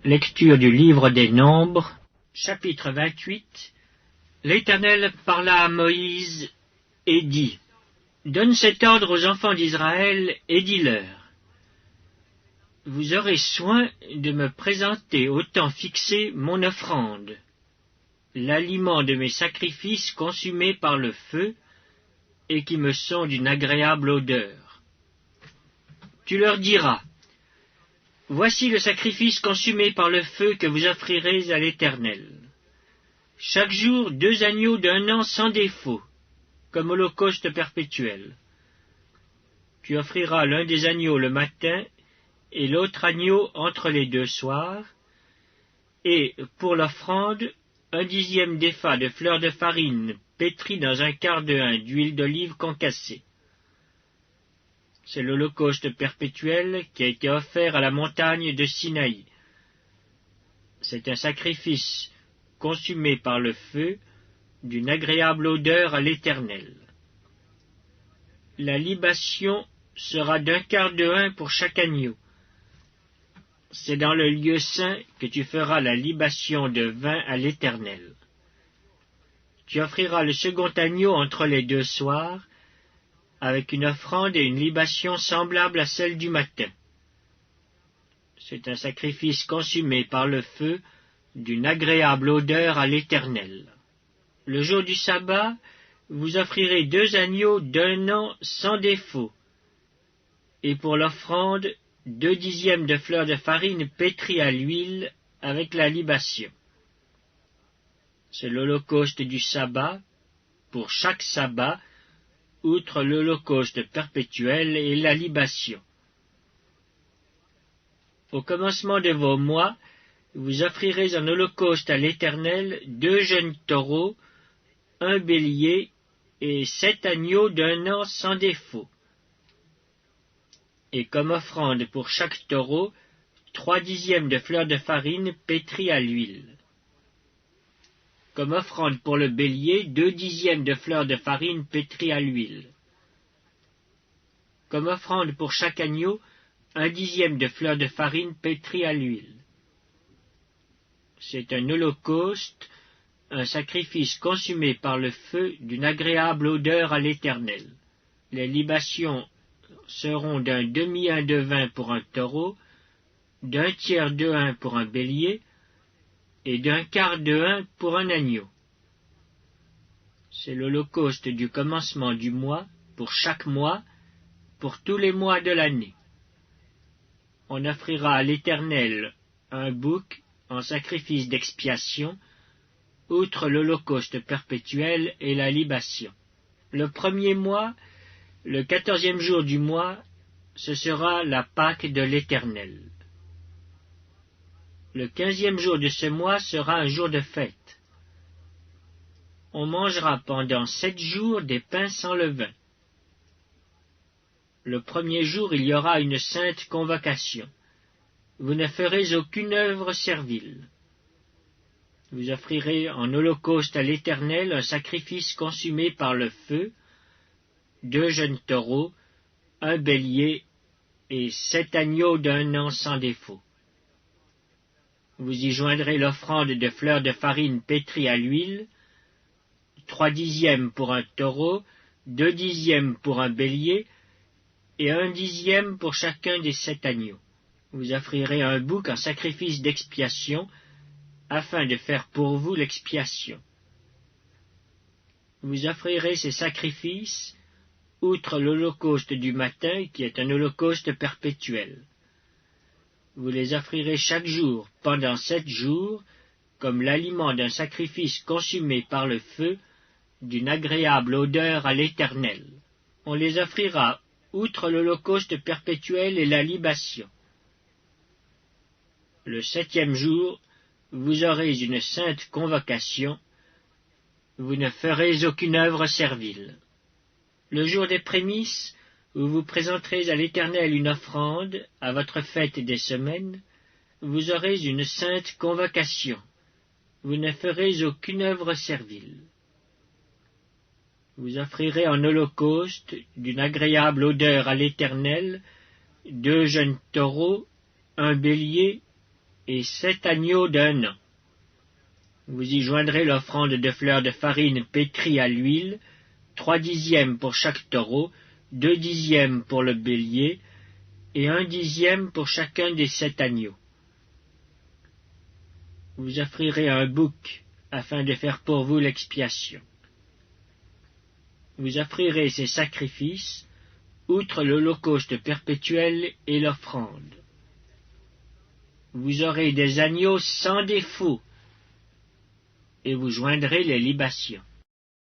Lecture du livre des Nombres, chapitre 28. L'Éternel parla à Moïse et dit : Donne cet ordre aux enfants d'Israël et dis-leur : Vous aurez soin de me présenter au temps fixé mon offrande, l'aliment de mes sacrifices consumés par le feu et qui me sont d'une agréable odeur. Tu leur diras : Voici le sacrifice consumé par le feu que vous offrirez à l'Éternel. Chaque jour 2 agneaux d'1 an sans défaut, comme holocauste perpétuel. Tu offriras l'un des agneaux le matin et l'autre agneau entre les 2 soirs, et pour l'offrande, 1/10 d'épha de fleur de farine pétrie dans 1/4 de hin d'huile d'olive concassée. C'est l'holocauste perpétuel qui a été offert à la montagne de Sinaï. C'est un sacrifice consumé par le feu, d'une agréable odeur à l'Éternel. La libation sera d'1/4 de hin pour chaque agneau. C'est dans le lieu saint que tu feras la libation de vin à l'Éternel. Tu offriras le second agneau entre les 2 soirs, avec une offrande et une libation semblables à celle du matin. C'est un sacrifice consumé par le feu, d'une agréable odeur à l'Éternel. Le jour du sabbat, vous offrirez 2 agneaux d'1 an sans défaut, et pour l'offrande, 2/10 de fleur de farine pétrie à l'huile avec la libation. C'est l'holocauste du sabbat, pour chaque sabbat, outre l'holocauste perpétuel et la libation. Au commencement de vos mois, vous offrirez en holocauste à l'Éternel 2 jeunes taureaux, 1 bélier et 7 agneaux d'1 an sans défaut. Et comme offrande pour chaque taureau, 3/10 de fleur de farine pétrie à l'huile. Comme offrande pour le bélier, 2/10 de fleur de farine pétrie à l'huile. Comme offrande pour chaque agneau, 1/10 de fleur de farine pétrie à l'huile. C'est un holocauste, un sacrifice consumé par le feu d'une agréable odeur à l'Éternel. Les libations seront d'un demi-hin de vin pour un taureau, d'1/3 de hin pour un bélier, et d'1/4 de hin pour un agneau. C'est l'holocauste du commencement du mois, pour chaque mois, pour tous les mois de l'année. On offrira à l'Éternel un bouc en sacrifice d'expiation, outre l'holocauste perpétuel et la libation. Le 1er mois, le 14e jour du mois, ce sera la Pâque de l'Éternel. Le 15e jour de ce mois sera un jour de fête. On mangera pendant 7 jours des pains sans levain. Le 1er jour, il y aura une sainte convocation. Vous ne ferez aucune œuvre servile. Vous offrirez en holocauste à l'Éternel un sacrifice consumé par le feu, 2 jeunes taureaux, 1 bélier et 7 agneaux d'1 an sans défaut. Vous y joindrez l'offrande de fleurs de farine pétrie à l'huile, 3/10 pour un taureau, 2/10 pour un bélier, et 1/10 pour chacun des 7 agneaux. Vous offrirez un bouc en sacrifice d'expiation, afin de faire pour vous l'expiation. Vous offrirez ces sacrifices, outre l'holocauste du matin, qui est un holocauste perpétuel. Vous les offrirez chaque jour, pendant 7 jours, comme l'aliment d'un sacrifice consumé par le feu, d'une agréable odeur à l'Éternel. On les offrira, outre l'holocauste perpétuel et la libation. Le 7e jour, vous aurez une sainte convocation, vous ne ferez aucune œuvre servile. Le jour des prémices, où vous présenterez à l'Éternel une offrande, à votre fête des semaines, vous aurez une sainte convocation, vous ne ferez aucune œuvre servile. Vous offrirez en holocauste, d'une agréable odeur à l'Éternel, 2 jeunes taureaux, 1 bélier et 7 agneaux d'1 an. Vous y joindrez l'offrande de fleurs de farine pétrie à l'huile, 3/10 pour chaque taureau, 2/10 pour le bélier, et 1/10 pour chacun des 7 agneaux. Vous offrirez un bouc, afin de faire pour vous l'expiation. Vous offrirez ces sacrifices, outre l'holocauste perpétuel et l'offrande. Vous aurez des agneaux sans défaut, et vous joindrez les libations.